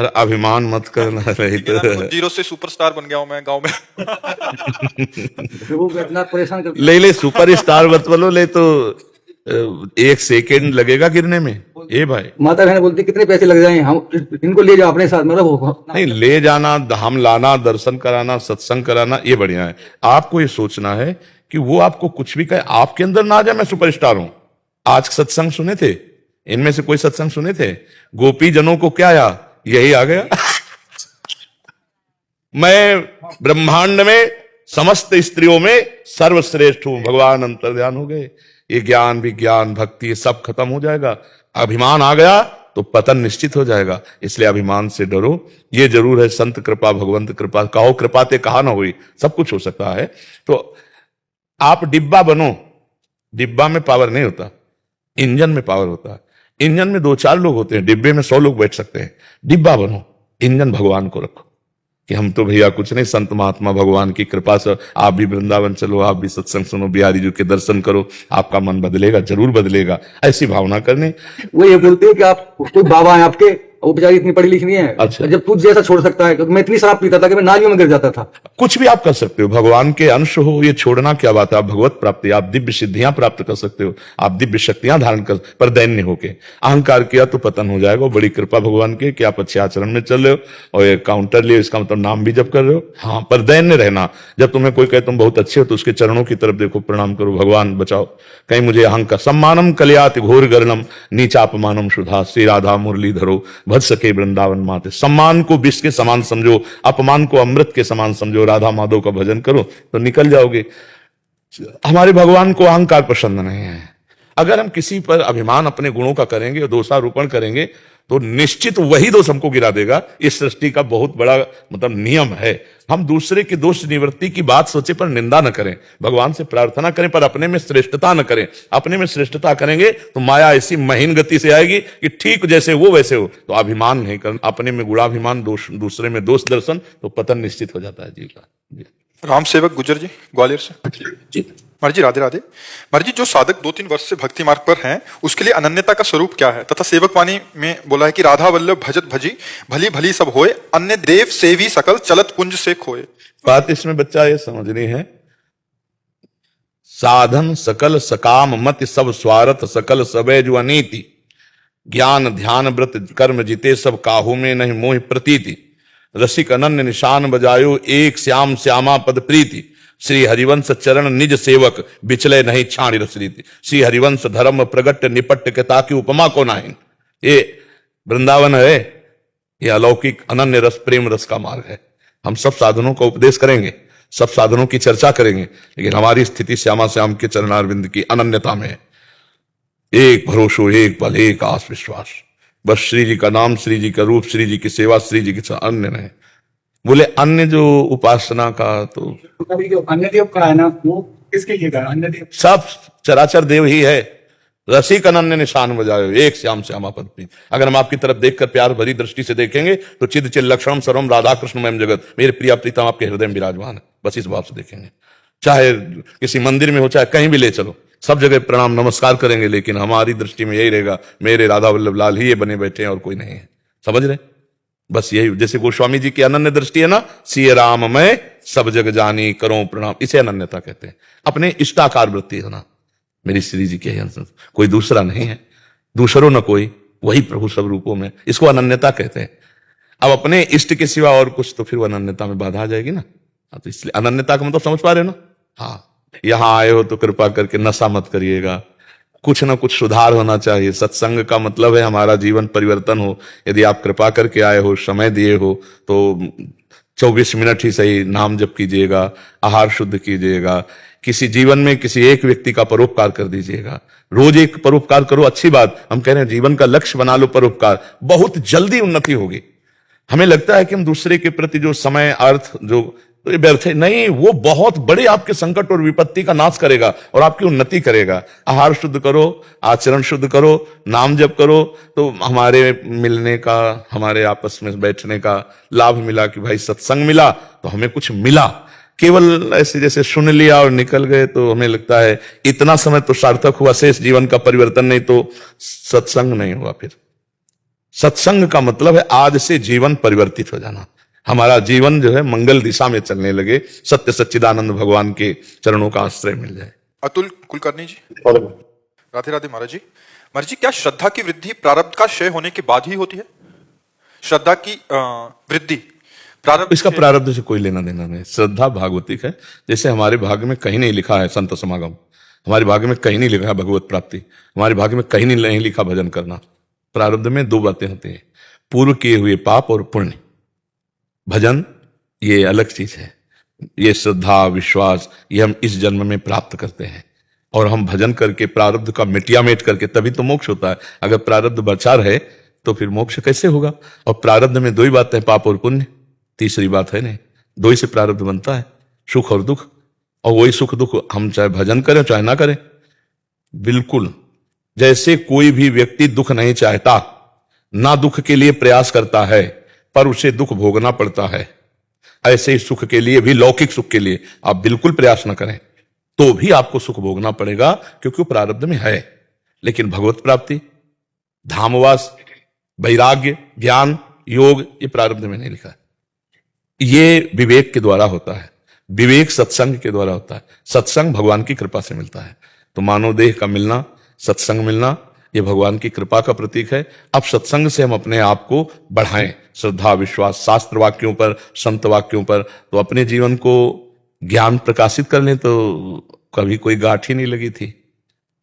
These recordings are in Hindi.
पर अभिमान मत करना, नहीं तो जीरो से सुपरस्टार बन गया हूं मैं गांव में। फिर वो इतना परेशान करते ले ले सुपर स्टार मत बोलो, ले तो एक सेकेंड लगेगा गिरने में। ए भाई माता बहन बोलती कितने पैसे लग जाएं, हम इनको ले जाओ अपने साथ, मतलब नहीं, ले जाना, हम लाना, दर्शन कराना, सत्संग कराना, ये बढ़िया है। आपको ये सोचना है कि वो आपको कुछ भी कहे, आपके अंदर ना आ जाए मैं सुपरस्टार हूं। आज सत्संग सुने थे, इनमें से कोई सत्संग सुने थे? गोपी जनों को क्या आया? यही आ गया। मैं ब्रह्मांड में समस्त स्त्रियों में सर्वश्रेष्ठ हूं, भगवान अंतर्ध्यान हो गए। ये ज्ञान विज्ञान भक्ति ये सब खत्म हो जाएगा। अभिमान आ गया तो पतन निश्चित हो जाएगा। इसलिए अभिमान से डरो। ये जरूर है, संत कृपा भगवंत कृपा, कहो कृपा ते कहा ना हुई, सब कुछ हो सकता है। तो आप डिब्बा बनो, डिब्बा में पावर नहीं होता, इंजन में पावर होता है। इंजन में 2-4 लोग होते हैं, डिब्बे में 100 लोग बैठ सकते हैं। डिब्बा बनो, इंजन भगवान को रखो कि हम तो भैया कुछ नहीं, संत महात्मा भगवान की कृपा से आप भी वृंदावन चलो, आप भी सत्संग सुनो, बिहारी जी के दर्शन करो, आपका मन बदलेगा, जरूर बदलेगा। ऐसी भावना करनी। वो ये बोलते हैं कि आप कोई बाबा है आपके, वो बेचारी इतनी पढ़ी लिखी नहीं है, अच्छा। जब तुझ जैसा छोड़ सकता है, क्योंकि मैं इतनी शराब पीता था कि मैं नालियों में गिर जाता था। कुछ भी आप कर सकते हो, भगवान के अंश हो, ये छोड़ना क्या बात है। आप भगवत प्राप्ति, आप दिव्य सिद्धियां प्राप्त कर सकते हो, आप दिव्य शक्तियां धारण कर, पर दैन्य होके अहंकार किया तो पतन हो जाएगा। बड़ी कृपा भगवान की कि आप अच्छे आचरण में चल रहे हो और ये काउंटर लिए, इसका मतलब नाम भी जप कर रहे हो। हाँ, पर दैन्य रहना। जब तुम्हें कोई कहे तुम बहुत अच्छे हो तो उसके चरणों की तरफ देखो, प्रणाम करो, भगवान बचाओ, कहीं मुझे अहंकार। सम्मानम कल्यात घोर गर्णम नीचापमानम सुधा, श्री राधा मुरली धरो भज सके वृंदावन माते। सम्मान को विष के समान समझो, अपमान को अमृत के समान समझो, राधा माधव का भजन करो तो निकल जाओगे। हमारे भगवान को अहंकार पसंद नहीं है। अगर हम किसी पर अभिमान अपने गुणों का करेंगे और दोषारोपण करेंगे तो निश्चित वही दोष हमको गिरा देगा। इस सृष्टि का बहुत बड़ा मतलब नियम है। हम दूसरे की दोष निवृत्ति की बात सोचे पर निंदा न करें, भगवान से प्रार्थना करें पर अपने में श्रेष्ठता न करें। अपने में श्रेष्ठता करेंगे तो माया ऐसी महीन गति से आएगी कि ठीक जैसे वो वैसे हो। तो अभिमान नहीं करना, अपने में गुणाभिमान, दोष दूसरे में दोष दर्शन, तो पतन निश्चित हो जाता है जी का। राम सेवक गुजर जी ग्वालियर से। जी महाराज जी राधे राधे। महाराज जी, जो साधक 2-3 वर्ष से भक्ति मार्ग पर हैं, उसके लिए अनन्यता का स्वरूप क्या है? तथा सेवक वाणी में बोला है कि राधा वल्लभ भजत भजी, भली भली सब होए, अन्य देव सेवी सकल चलत कुंज से खोए। बात इसमें बच्चा ये समझनी है, साधन सकल सकाम मत सब स्वार्थ, सकल सबे जो अनीति, ज्ञान ध्यान व्रत कर्म जिते सब काहू में नहीं मोह प्रतीति, रसिक अनन्य निशान बजायो एक श्याम श्यामा पद प्रीति, श्री हरिवंश चरण निज सेवक बिचले नहीं छाणी रस रीति, श्री हरिवंश धर्म प्रगट निपट के ताकि उपमा को नहीं। ये वृंदावन है, ये अलौकिक अनन्य रस प्रेम रस का मार्ग है। हम सब साधनों का उपदेश करेंगे, सब साधनों की चर्चा करेंगे, लेकिन हमारी स्थिति श्यामा श्याम के चरणारविंद की अनन्यता में है। एक भरोसो, एक बल, एक आस विश्वास, बस श्री जी का नाम, श्री जी का रूप, श्री जी की सेवा, श्री जी की अन्य नहीं। बोले अन्य जो उपासना का, तो अन्य देव का है ना, वो किसके लिए का अन्य देव? सब चराचर देव ही है। रसिक अनन्य निशान बजायो एक श्याम श्यामा पद प्रीति। अगर हम आपकी तरफ देखकर प्यार भरी दृष्टि से देखेंगे तो चिद चिद लक्षणम सर्वम राधा कृष्ण मयम जगत, मेरे प्रिया प्रीतम आपके हृदय में विराजमान है, बस इस भाव से देखेंगे। चाहे किसी मंदिर में हो, चाहे कहीं भी ले चलो, सब जगह प्रणाम नमस्कार करेंगे, लेकिन हमारी दृष्टि में यही रहेगा, मेरे राधा वल्लभ लाल ही ये बने बैठे हैं और कोई नहीं है। समझ रहे? बस यही, जैसे गोस्वामी जी की अनन्य दृष्टि है ना, सिय राम मैं सब जग जानी करो प्रणाम, इसे अनन्यता कहते हैं। अपने इष्टाकार वृत्ति है ना, मेरी श्री जी के अंश, कोई दूसरा नहीं है, दूसरों न कोई, वही प्रभु सब रूपों में, इसको अनन्यता कहते हैं। अब अपने इष्ट के सिवा और कुछ तो फिर वो अनन्यता में बाधा आ जाएगी ना। तो इसलिए अनन्यता का मतलब समझ पा रहे हो ना? हाँ, यहां आए हो तो कृपा करके नशा मत करिएगा, कुछ ना कुछ सुधार होना चाहिए। सत्संग का मतलब है हमारा जीवन परिवर्तन हो। यदि आप कृपा करके आए हो, समय दिए हो, तो 24 मिनट ही सही नाम जप कीजिएगा, आहार शुद्ध कीजिएगा, किसी जीवन में किसी एक व्यक्ति का परोपकार कर दीजिएगा। रोज एक परोपकार करो, अच्छी बात, हम कह रहे हैं जीवन का लक्ष्य बना लो परोपकार, बहुत जल्दी उन्नति होगी। हमें लगता है कि हम दूसरे के प्रति जो समय अर्थ जो तो ये व्यर्थ है, नहीं, वो बहुत बड़े आपके संकट और विपत्ति का नाश करेगा और आपकी उन्नति करेगा। आहार शुद्ध करो, आचरण शुद्ध करो, नाम जप करो, तो हमारे मिलने का, हमारे आपस में बैठने का लाभ मिला कि भाई सत्संग मिला तो हमें कुछ मिला। केवल ऐसे जैसे सुन लिया और निकल गए तो हमें लगता है इतना समय तो सार्थक हुआ, शेष जीवन का परिवर्तन नहीं तो सत्संग नहीं हुआ। फिर सत्संग का मतलब है आज से जीवन परिवर्तित हो जाना, हमारा जीवन जो है मंगल दिशा में चलने लगे, सत्य सच्चिदानंद भगवान के चरणों का आश्रय मिल जाए। अतुल कुलकर्णी जी, राधे राधे महाराज जी। महाराज जी, क्या श्रद्धा की वृद्धि प्रारब्ध का क्षय होने के बाद ही होती है? श्रद्धा की वृद्धि प्रारब्ध, इसका प्रारब्ध से कोई लेना देना नहीं। श्रद्धा भागवतिक है। जैसे हमारे भाग्य में कहीं नहीं लिखा है संत समागम, हमारे भाग्य में कहीं नहीं लिखा है भगवत प्राप्ति, हमारे भाग्य में कहीं नहीं लिखा भजन करना। प्रारब्ध में दो बातें होती हैं, पूर्व किए हुए पाप और पुण्य। भजन ये अलग चीज है, ये श्रद्धा विश्वास ये हम इस जन्म में प्राप्त करते हैं, और हम भजन करके प्रारब्ध का मिटियामेट करके तभी तो मोक्ष होता है। अगर प्रारब्ध बचा रहे तो फिर मोक्ष कैसे होगा? और प्रारब्ध में दो ही बातें हैं, पाप और पुण्य, तीसरी बात है नहीं। दो ही से प्रारब्ध बनता है, सुख और दुख, और वही सुख दुख हम चाहे भजन करें चाहे ना करें। बिल्कुल जैसे कोई भी व्यक्ति दुख नहीं चाहता, ना दुख के लिए प्रयास करता है, पर उसे दुख भोगना पड़ता है, ऐसे ही सुख के लिए भी, लौकिक सुख के लिए आप बिल्कुल प्रयास न करें तो भी आपको सुख भोगना पड़ेगा, क्योंकि वो प्रारब्ध में है। लेकिन भगवत प्राप्ति, धामवास, वैराग्य, ज्ञान, योग ये प्रारब्ध में नहीं लिखा है। ये विवेक के द्वारा होता है, विवेक सत्संग के द्वारा होता है। सत्संग भगवान की कृपा से मिलता है। तो मानव देह का मिलना, सत्संग मिलना, ये भगवान की कृपा का प्रतीक है। अब सत्संग से हम अपने आप को बढ़ाएं, श्रद्धा विश्वास शास्त्र वाक्यों पर, संत वाक्यों पर, तो अपने जीवन को ज्ञान प्रकाशित कर लें। तो कभी कोई गांठ ही नहीं लगी थी,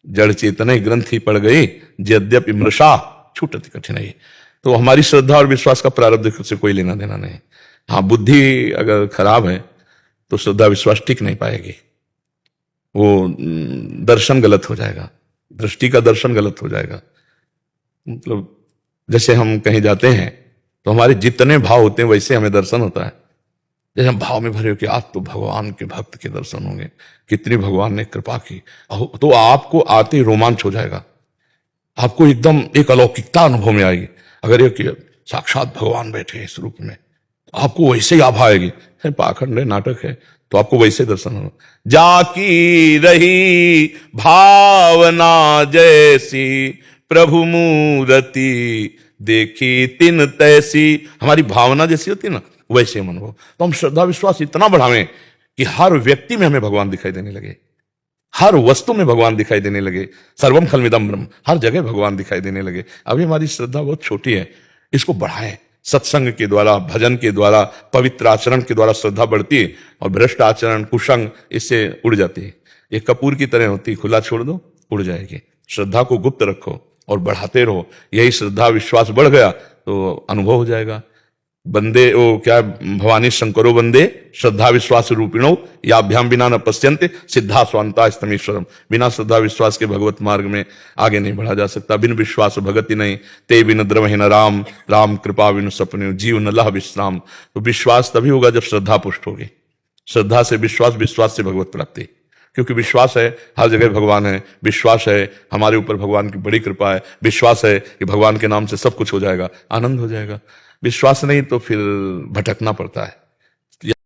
जड़ चेतना ग्रंथि पड़ गई, यद्यपि मृषा छूटती कठिनाई। तो हमारी श्रद्धा और विश्वास का प्रारब्ध से कोई लेना देना नहीं। हाँ, बुद्धि अगर खराब है तो श्रद्धा विश्वास टिक नहीं पाएगी, वो दर्शन गलत हो जाएगा, दृष्टि का दर्शन गलत हो जाएगा। मतलब जैसे हम कहीं जाते हैं तो हमारे जितने भाव होते हैं वैसे हमें दर्शन होता है। जैसे हम भाव में भरे हो कि आज तो भगवान के भक्त के दर्शन होंगे, कितनी भगवान ने कृपा की, तो आपको आते ही रोमांच हो जाएगा, आपको एकदम एक अलौकिकता अनुभव में आएगी। अगर ये कि साक्षात भगवान बैठे इस रूप में, आपको वैसे ही आभा आएगी। पाखंड है, नाटक है, तो आपको वैसे दर्शन होगा। जाकी रही भावना जैसी प्रभु मूर्ति देखी तिन तैसी, हमारी भावना जैसी होती है ना वैसे हम अनुभव। तो हम श्रद्धा विश्वास इतना बढ़ावें कि हर व्यक्ति में हमें भगवान दिखाई देने लगे, हर वस्तु में भगवान दिखाई देने लगे। सर्वम खलमिदम ब्रह्म, हर जगह भगवान दिखाई देने लगे। अभी हमारी श्रद्धा बहुत छोटी है, इसको बढ़ाएं। सत्संग के द्वारा, भजन के द्वारा, पवित्र आचरण के द्वारा श्रद्धा बढ़ती है, और भ्रष्ट आचरण कुसंग इससे उड़ जाती है। एक कपूर की तरह होती है, खुला छोड़ दो उड़ जाएगी। श्रद्धा को गुप्त रखो और बढ़ाते रहो। यही श्रद्धा विश्वास बढ़ गया तो अनुभव हो जाएगा। बंदे वो क्या, भवानी शंकरो बंदे श्रद्धा विश्वास रूपिणो याभ्याम बिना न पश्यन्ते सिद्धा स्वांता स्तमीश्वरम। बिना श्रद्धा विश्वास के भगवत मार्ग में आगे नहीं बढ़ा जा सकता। बिन विश्वास भगति नहीं, ते बिन द्रवहि न राम, राम कृपा बिन सपने जीव न लह विश्राम। तो विश्वास तभी होगा जब श्रद्धा पुष्ट होगी। श्रद्धा से विश्वास, विश्वास से भगवत प्राप्ति। क्योंकि विश्वास है हर जगह भगवान है, विश्वास है हमारे ऊपर भगवान की बड़ी कृपा है, विश्वास है कि भगवान के नाम से सब कुछ हो जाएगा, आनंद हो जाएगा। विश्वास नहीं तो फिर भटकना पड़ता है।